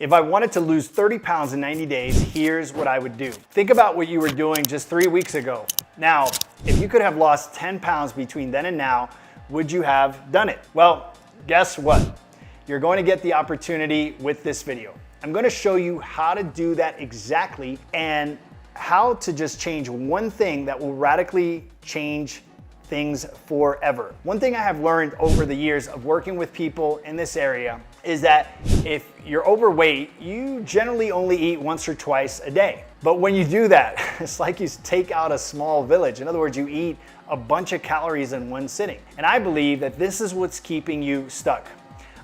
If I wanted to lose 30 pounds in 90 days, here's what I would do. Think about what you were doing just 3 weeks ago. Now, if you could have lost 10 pounds between then and now, would you have done it? Well, guess what? You're going to get the opportunity with this video. I'm going to show you how to do that exactly and how to just change one thing that will radically change things forever. One thing I have learned over the years of working with people in this area is that if you're overweight, you generally only eat once or twice a day. But when you do that, it's like you take out a small village. In other words, you eat a bunch of calories in one sitting. And I believe that this is what's keeping you stuck.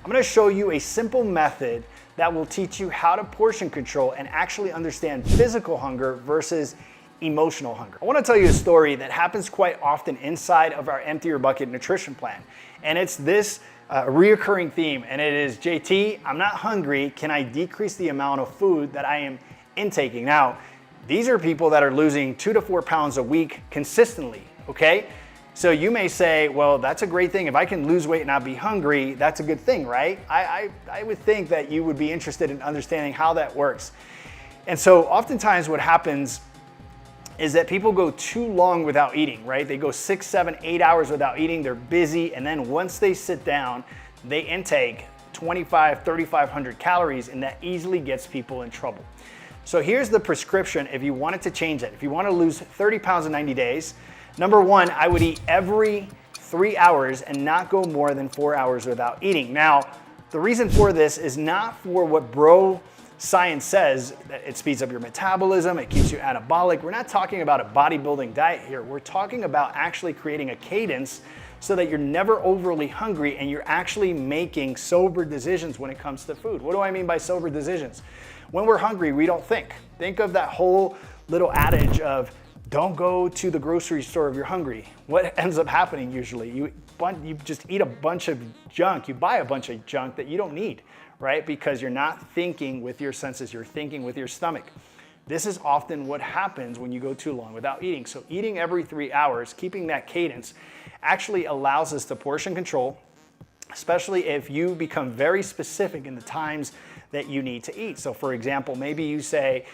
I'm gonna show you a simple method that will teach you how to portion control and actually understand physical hunger versus emotional hunger. I want to tell you a story that happens quite often inside of our Empty Your Bucket nutrition plan. And it's this reoccurring theme, and it is, JT, I'm not hungry. Can I decrease the amount of food that I am intaking? Now, these are people that are losing 2 to 4 pounds a week consistently, okay? So you may say, well, that's a great thing. If I can lose weight and not be hungry, that's a good thing, right? I would think that you would be interested in understanding how that works. And so oftentimes what happens is that people go too long without eating, right? They go 6, 7, 8 hours without eating, they're busy, and then once they sit down, they intake 3,500 calories, and that easily gets people in trouble. So here's the prescription if you wanted to change that. If you want to lose 30 pounds in 90 days, number one, I would eat every 3 hours and not go more than 4 hours without eating. Now, the reason for this is not for what science says, that it speeds up your metabolism, it keeps you anabolic. We're not talking about a bodybuilding diet here. We're talking about actually creating a cadence so that you're never overly hungry and you're actually making sober decisions when it comes to food. What do I mean by sober decisions? When we're hungry, we don't think. Think of that whole little adage of don't go to the grocery store if you're hungry. What ends up happening usually? You just eat a bunch of junk. You buy a bunch of junk that you don't need, right? Because you're not thinking with your senses, you're thinking with your stomach. This is often what happens when you go too long without eating. So eating every 3 hours, keeping that cadence, actually allows us to portion control, especially if you become very specific in the times that you need to eat. So for example, maybe you say,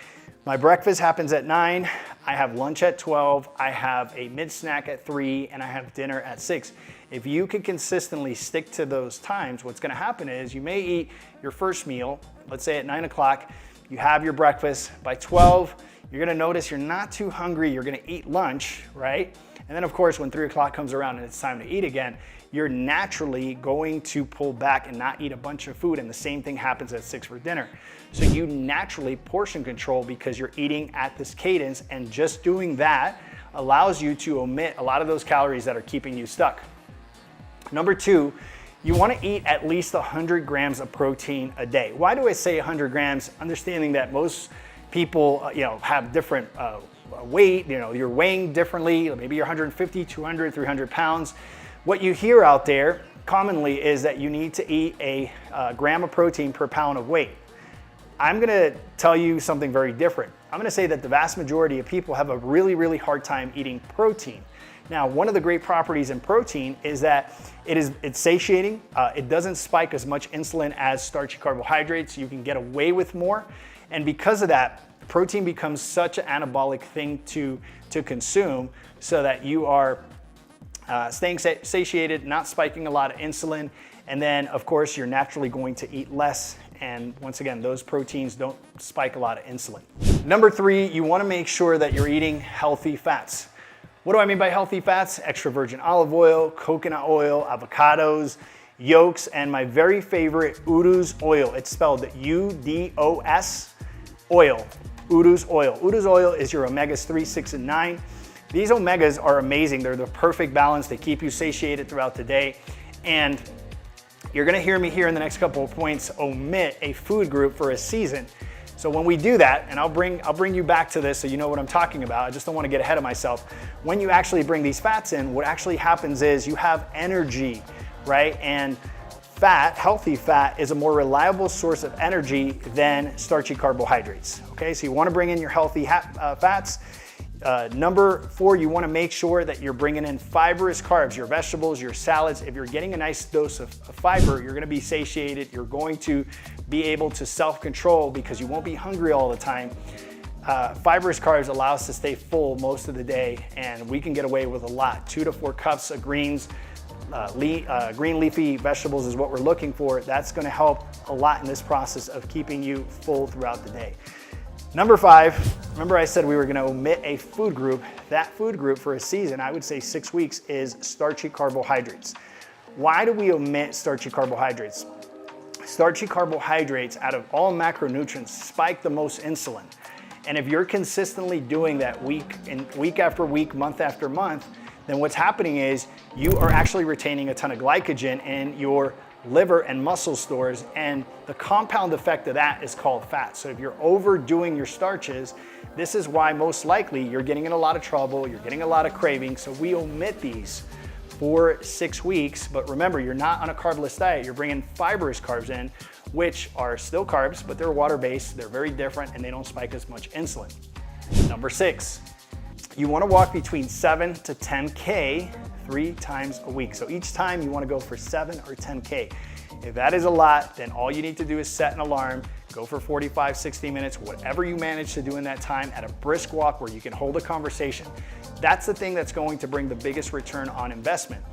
my breakfast happens at 9, I have lunch at 12, I have a mid-snack at 3, and I have dinner at 6. If you can consistently stick to those times, what's gonna happen is you may eat your first meal, let's say at 9 o'clock, you have your breakfast. By 12, you're gonna notice you're not too hungry, you're gonna eat lunch, right? And then of course, when 3 o'clock comes around and it's time to eat again, you're naturally going to pull back and not eat a bunch of food, and the same thing happens at 6 for dinner. So you naturally portion control because you're eating at this cadence, and just doing that allows you to omit a lot of those calories that are keeping you stuck. Number two, you want to eat at least 100 grams of protein a day. Why do I say 100 grams? Understanding that most people have different weight, you're weighing differently, maybe you're 150, 200, 300 pounds. What you hear out there commonly is that you need to eat a gram of protein per pound of weight. I'm gonna tell you something very different. I'm gonna say that the vast majority of people have a really, really hard time eating protein. Now, one of the great properties in protein is that it's satiating. It doesn't spike as much insulin as starchy carbohydrates. You can get away with more. And because of that, protein becomes such an anabolic thing to consume so that you are staying satiated, not spiking a lot of insulin. And then of course, you're naturally going to eat less. And once again, those proteins don't spike a lot of insulin. Number three, you wanna make sure that you're eating healthy fats. What do I mean by healthy fats? Extra virgin olive oil, coconut oil, avocados, yolks, and my very favorite, Udus oil. It's spelled U-D-O-S oil, Udus oil. Udus oil is your omegas 3, 6, and 9. These omegas are amazing. They're the perfect balance. They keep you satiated throughout the day. And you're gonna hear me here in the next couple of points omit a food group for a season. So when we do that, and I'll bring you back to this so you know what I'm talking about, I just don't want to get ahead of myself. When you actually bring these fats in, what actually happens is you have energy, right? And fat, healthy fat, is a more reliable source of energy than starchy carbohydrates, okay? So you want to bring in your healthy fats. Number 4, you wanna make sure that you're bringing in fibrous carbs, your vegetables, your salads. If you're getting a nice dose of fiber, you're gonna be satiated. You're going to be able to self-control because you won't be hungry all the time. Fibrous carbs allow us to stay full most of the day, and we can get away with a lot. 2 to 4 cups of greens, green leafy vegetables is what we're looking for. That's gonna help a lot in this process of keeping you full throughout the day. Number 5, remember I said we were gonna omit a food group. That food group for a season, I would say 6 weeks, is starchy carbohydrates. Why do we omit starchy carbohydrates? Starchy carbohydrates, out of all macronutrients, spike the most insulin. And if you're consistently doing that week after week, month after month, then what's happening is you are actually retaining a ton of glycogen in your liver and muscle stores, and the compound effect of that is called fat. So if you're overdoing your starches, this is why most likely you're getting in a lot of trouble, you're getting a lot of cravings. So we omit these for 6 weeks, but remember, you're not on a carbless diet. You're bringing fibrous carbs in, which are still carbs, but they're water-based, they're very different, and they don't spike as much insulin. Number 6, you wanna walk between 7 to 10K 3 times a week. So each time you wanna go for 7 or 10K. If that is a lot, then all you need to do is set an alarm, go for 45, 60 minutes, whatever you manage to do in that time at a brisk walk where you can hold a conversation. That's the thing that's going to bring the biggest return on investment.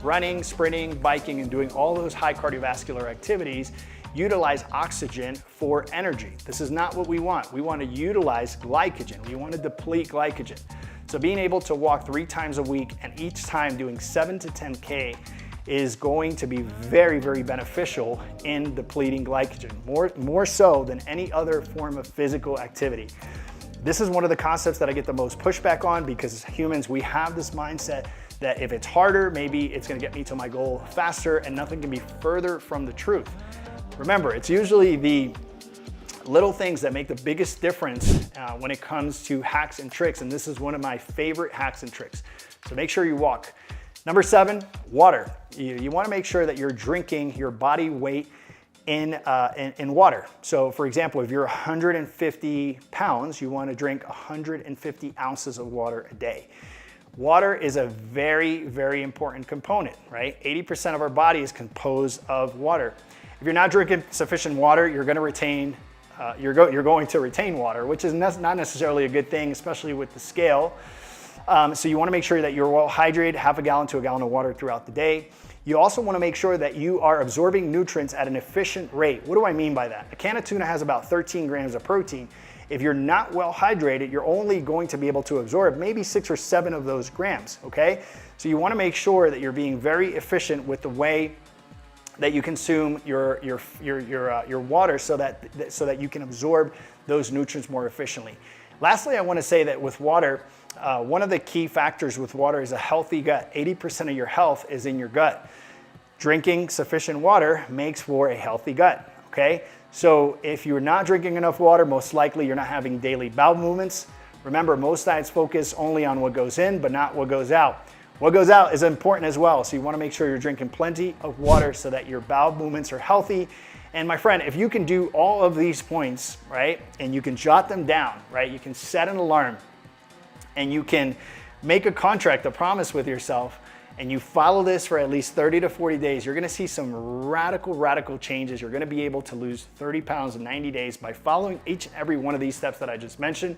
Running, sprinting, biking, and doing all those high cardiovascular activities utilize oxygen for energy. This is not what we want. We want to utilize glycogen. We want to deplete glycogen. So being able to walk 3 times a week and each time doing 7 to 10K is going to be very, very beneficial in depleting glycogen, more so than any other form of physical activity. This is one of the concepts that I get the most pushback on, because as humans, we have this mindset that if it's harder, maybe it's gonna get me to my goal faster, and nothing can be further from the truth. Remember, it's usually the little things that make the biggest difference when it comes to hacks and tricks, and this is one of my favorite hacks and tricks. So make sure you walk. Number 7, water. You wanna make sure that you're drinking your body weight in water. So for example, if you're 150 pounds, you wanna drink 150 ounces of water a day. Water is a very, very important component, right? 80% of our body is composed of water. If you're not drinking sufficient water, you're going to retain water, which is not necessarily a good thing, especially with the scale. So you want to make sure that you're well hydrated, half a gallon to a gallon of water throughout the day. You also want to make sure that you are absorbing nutrients at an efficient rate. What do I mean by that? A can of tuna has about 13 grams of protein. If you're not well hydrated, you're only going to be able to absorb maybe 6 or 7 of those grams, okay? So you want to make sure that you're being very efficient with the way that you consume your water so that you can absorb those nutrients more efficiently. Lastly, I want to say that with water, one of the key factors with water is a healthy gut. 80% of your health is in your gut. Drinking sufficient water makes for a healthy gut, okay? So if you're not drinking enough water, most likely you're not having daily bowel movements. Remember, most diets focus only on what goes in, but not what goes out. What goes out is important as well, so you wanna make sure you're drinking plenty of water so that your bowel movements are healthy. And my friend, if you can do all of these points, right, and you can jot them down, right, you can set an alarm, and you can make a contract, a promise with yourself, and you follow this for at least 30 to 40 days, you're gonna see some radical changes. You're gonna be able to lose 30 pounds in 90 days by following each and every one of these steps that I just mentioned.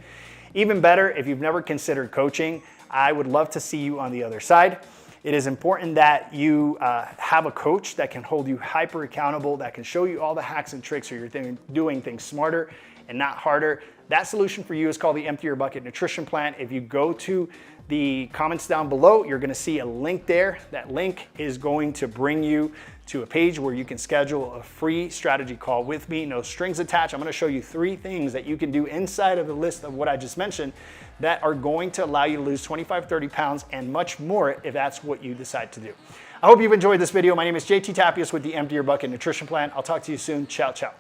Even better, if you've never considered coaching, I would love to see you on the other side. It is important that you have a coach that can hold you hyper accountable, that can show you all the hacks and tricks so you're doing things smarter and not harder. That solution for you is called the Empty Your Bucket Nutrition Plan. If you go to the comments down below, you're gonna see a link there. That link is going to bring you to a page where you can schedule a free strategy call with me, no strings attached. I'm gonna show you 3 things that you can do inside of the list of what I just mentioned that are going to allow you to lose 25, 30 pounds and much more if that's what you decide to do. I hope you've enjoyed this video. My name is JT Tapias with the Empty Your Bucket Nutrition Plan. I'll talk to you soon. Ciao, ciao.